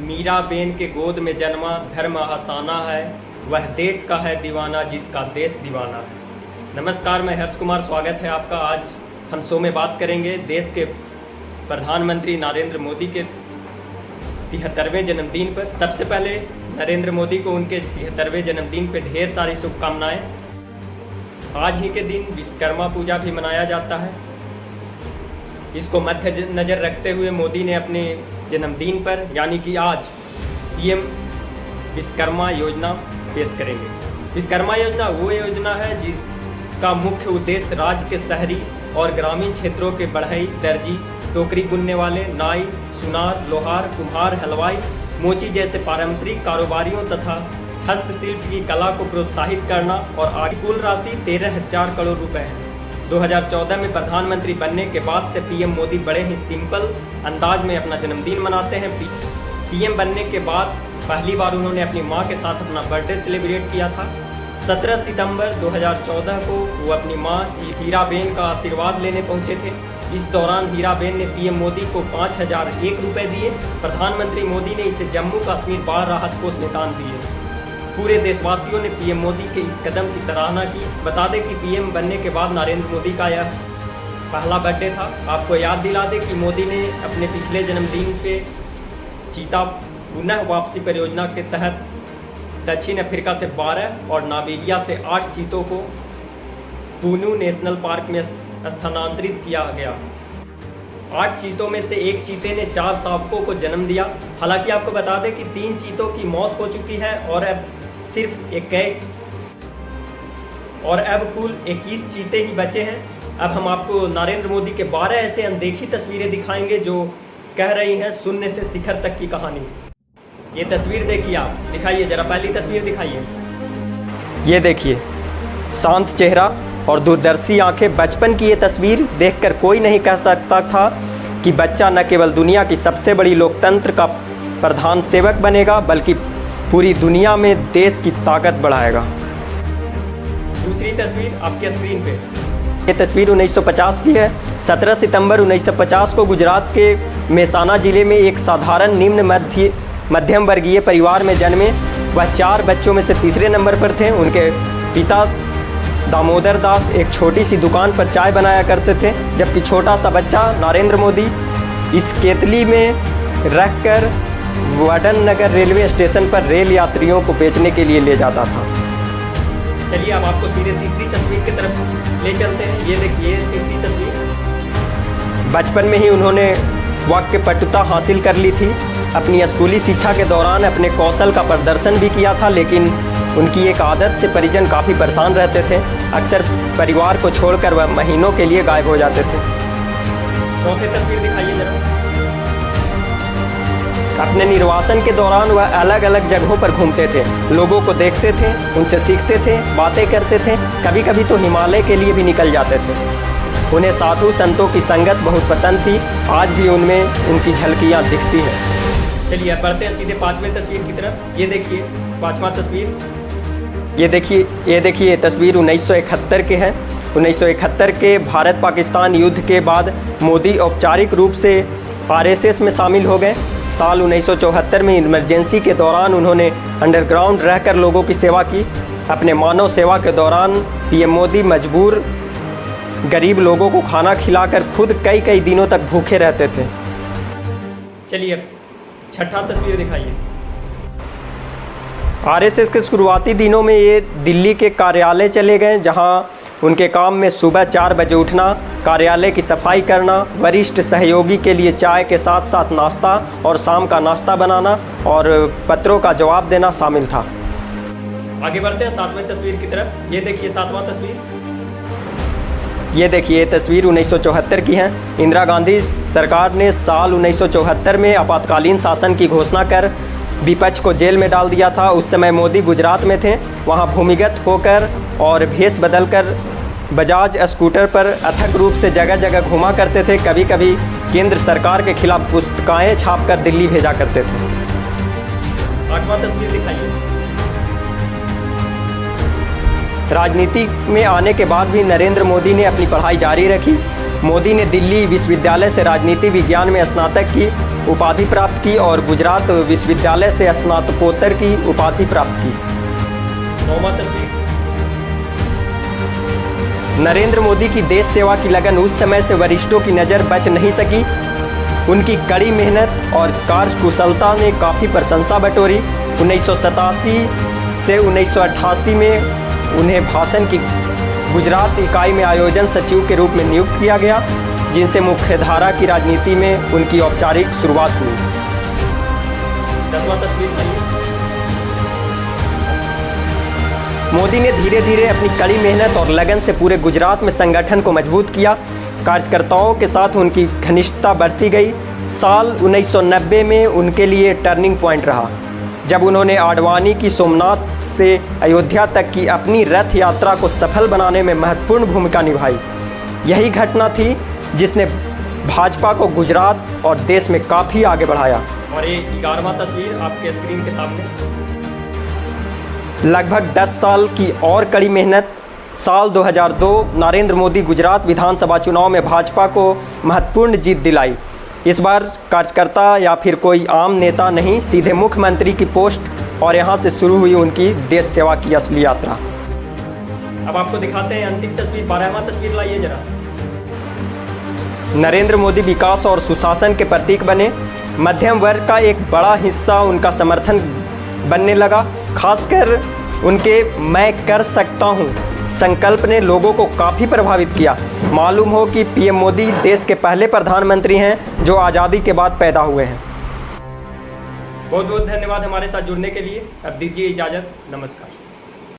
मीराबेन के गोद में जन्मा धर्म आसाना है, वह देश का है दीवाना जिसका देश दीवाना है। नमस्कार, मैं हर्ष कुमार, स्वागत है आपका। आज हम शो में बात करेंगे देश के प्रधानमंत्री नरेंद्र मोदी के 73वें जन्मदिन पर। सबसे पहले नरेंद्र मोदी को उनके 73वें जन्मदिन पर ढेर सारी शुभकामनाएं। आज ही के दिन विश्वकर्मा पूजा भी मनाया जाता है। इसको मद्देनजर रखते हुए मोदी ने अपने जन्मदिन पर यानी कि आज पीएम विश्वकर्मा योजना पेश करेंगे। विश्वकर्मा योजना वो योजना है जिसका मुख्य उद्देश्य राज्य के शहरी और ग्रामीण क्षेत्रों के बढ़ई, दर्जी, टोकरी बुनने वाले, नाई, सुनार, लोहार, कुम्हार, हलवाई, मोची जैसे पारंपरिक कारोबारियों तथा हस्तशिल्प की कला को प्रोत्साहित करना और आगे कुल राशि 13,000 करोड़ रुपए है। 2014 में प्रधानमंत्री बनने के बाद से पीएम मोदी बड़े ही सिंपल अंदाज में अपना जन्मदिन मनाते हैं। पीएम बनने के बाद पहली बार उन्होंने अपनी मां के साथ अपना बर्थडे सेलिब्रेट किया था। 17 सितंबर 2014 को वो अपनी मां हीराबेन का आशीर्वाद लेने पहुंचे थे। इस दौरान हीराबेन ने पीएम मोदी को 5,001 रुपये दिए। प्रधानमंत्री मोदी ने इसे जम्मू कश्मीर बाढ़ राहत कोष में दान दिए। पूरे देशवासियों ने पीएम मोदी के इस कदम की सराहना की। बता दें कि पीएम बनने के बाद नरेंद्र मोदी का यह पहला बर्थडे था। आपको याद दिला दें कि मोदी ने अपने पिछले जन्मदिन पे चीता पुनः वापसी परियोजना के तहत दक्षिण अफ्रीका से 12 और नामीबिया से 8 चीतों को पूनू नेशनल पार्क में स्थानांतरित किया गया। 8 चीतों में से एक चीते ने 4 शावकों को जन्म दिया। हालांकि आपको बता दें कि 3 चीतों की मौत हो चुकी है और अब सिर्फ 21 और अब कुल 21 चीते ही बचे हैं। अब हम आपको नरेंद्र मोदी के 12 ऐसे अनदेखी तस्वीरें दिखाएंगे जो कह रही हैं शून्य से शिखर तक की कहानी। ये तस्वीर देखिए, आप दिखाइए जरा, पहली तस्वीर दिखाइए। ये देखिए, शांत चेहरा और दूरदर्शी आंखें। बचपन की ये तस्वीर देखकर कोई नहीं कह सकता था कि बच्चा न केवल दुनिया की सबसे बड़ी लोकतंत्र का प्रधान सेवक बनेगा बल्कि पूरी दुनिया में देश की ताकत बढ़ाएगा। दूसरी तस्वीर आपके स्क्रीन पे। ये तस्वीर 1950 की है। 17 सितंबर 1950 को गुजरात के मेहसाना जिले में एक साधारण निम्न मध्यम वर्गीय परिवार में जन्मे। वह 4 बच्चों में से तीसरे नंबर पर थे। उनके पिता दामोदर दास एक छोटी सी दुकान पर चाय बनाया करते थे, जबकि छोटा सा बच्चा नरेंद्र मोदी इस केतली में रखकर वडन नगर रेलवे स्टेशन पर रेल यात्रियों को बेचने के लिए ले जाता था। चलिए अब आपको सीधे तीसरी तस्वीर की तरफ ले चलते हैं। ये देखिए तीसरी तस्वीर। बचपन में ही उन्होंने वाक्य पटुता हासिल कर ली थी। अपनी स्कूली शिक्षा के दौरान अपने कौशल का प्रदर्शन भी किया था, लेकिन उनकी एक आदत से परिजन काफ़ी परेशान रहते थे। अक्सर परिवार को छोड़कर वह महीनों के लिए गायब हो जाते थे। चौथी तस्वीर दिखाइए जरा। अपने निर्वासन के दौरान वह अलग अलग जगहों पर घूमते थे, लोगों को देखते थे, उनसे सीखते थे, बातें करते थे। कभी कभी तो हिमालय के लिए भी निकल जाते थे। उन्हें साधु संतों की संगत बहुत पसंद थी। आज भी उनमें उनकी झलकियाँ दिखती हैं। चलिए अब बढ़ते हैं सीधे 5वें तस्वीर की तरफ। ये देखिए 5वां तस्वीर। ये देखिए तस्वीर 1971 के है। 1971 के भारत पाकिस्तान युद्ध के बाद मोदी औपचारिक रूप से आरएसएस में शामिल हो गए। साल 1974 में इमरजेंसी के दौरान उन्होंने अंडरग्राउंड रहकर लोगों की सेवा की। अपने मानव सेवा के दौरान पीएम मोदी मजबूर गरीब लोगों को खाना खिलाकर खुद कई दिनों तक भूखे रहते थे। चलिए अब 6ठा तस्वीर दिखाइए। आरएसएस के शुरुआती दिनों में ये दिल्ली के कार्यालय चले गए, जहां उनके काम में सुबह 4 बजे उठना, कार्यालय की सफाई करना, वरिष्ठ सहयोगी के लिए चाय के साथ साथ नाश्ता और शाम का नाश्ता बनाना और पत्रों का जवाब देना शामिल था। आगे बढ़ते हैं 7वें तस्वीर की तरफ। ये देखिए 7वां तस्वीर। ये देखिए तस्वीर 1974 की है। इंदिरा गांधी सरकार ने साल 1974 में आपातकालीन शासन की घोषणा कर विपक्ष को जेल में डाल दिया था। उस समय मोदी गुजरात में थे। वहां भूमिगत होकर और भेष बदलकर बजाज स्कूटर पर अथक रूप से जगह जगह घुमा करते थे। कभी कभी केंद्र सरकार के खिलाफ पुस्तिकाएँ छापकर दिल्ली भेजा करते थे। 8वां तस्वीर दिखाइए। राजनीति में आने के बाद भी नरेंद्र मोदी ने अपनी पढ़ाई जारी रखी। मोदी ने दिल्ली विश्वविद्यालय से राजनीति विज्ञान में स्नातक की उपाधि प्राप्त की और गुजरात विश्वविद्यालय से स्नातकोत्तर की उपाधि प्राप्त की। नरेंद्र मोदी की देश सेवा की लगन उस समय से वरिष्ठों की नज़र बच नहीं सकी। उनकी कड़ी मेहनत और कार्यकुशलता ने काफ़ी प्रशंसा बटोरी। 1987 से 1988 में उन्हें भाषण की गुजरात इकाई में आयोजन सचिव के रूप में नियुक्त किया गया, जिनसे मुख्यधारा की राजनीति में उनकी औपचारिक शुरुआत हुई। 10वां तस्वीर। मोदी ने धीरे धीरे अपनी कड़ी मेहनत और लगन से पूरे गुजरात में संगठन को मजबूत किया। कार्यकर्ताओं के साथ उनकी घनिष्ठता बढ़ती गई। साल 1990 में उनके लिए टर्निंग पॉइंट रहा, जब उन्होंने आडवाणी की सोमनाथ से अयोध्या तक की अपनी रथ यात्रा को सफल बनाने में महत्वपूर्ण भूमिका निभाई। यही घटना थी जिसने भाजपा को गुजरात और देश में काफ़ी आगे बढ़ाया। और ये 11वां तस्वीर आपके स्क्रीन के सामने। लगभग 10 साल की और कड़ी मेहनत। साल 2002 नरेंद्र मोदी गुजरात विधानसभा चुनाव में भाजपा को महत्वपूर्ण जीत दिलाई। इस बार कार्यकर्ता या फिर कोई आम नेता नहीं, सीधे मुख्यमंत्री की पोस्ट, और यहाँ से शुरू हुई उनकी देश सेवा की असली यात्रा। अब आपको दिखाते हैं अंतिम तस्वीर। 12वां तस्वीर लाइए जरा। नरेंद्र मोदी विकास और सुशासन के प्रतीक बने। मध्यम वर्ग का एक बड़ा हिस्सा उनका समर्थन बनने लगा। खासकर उनके मैं कर सकता हूँ संकल्प ने लोगों को काफ़ी प्रभावित किया। मालूम हो कि पीएम मोदी देश के पहले प्रधानमंत्री हैं जो आज़ादी के बाद पैदा हुए हैं। बहुत बहुत धन्यवाद हमारे साथ जुड़ने के लिए। अब दीजिए इजाज़त। नमस्कार।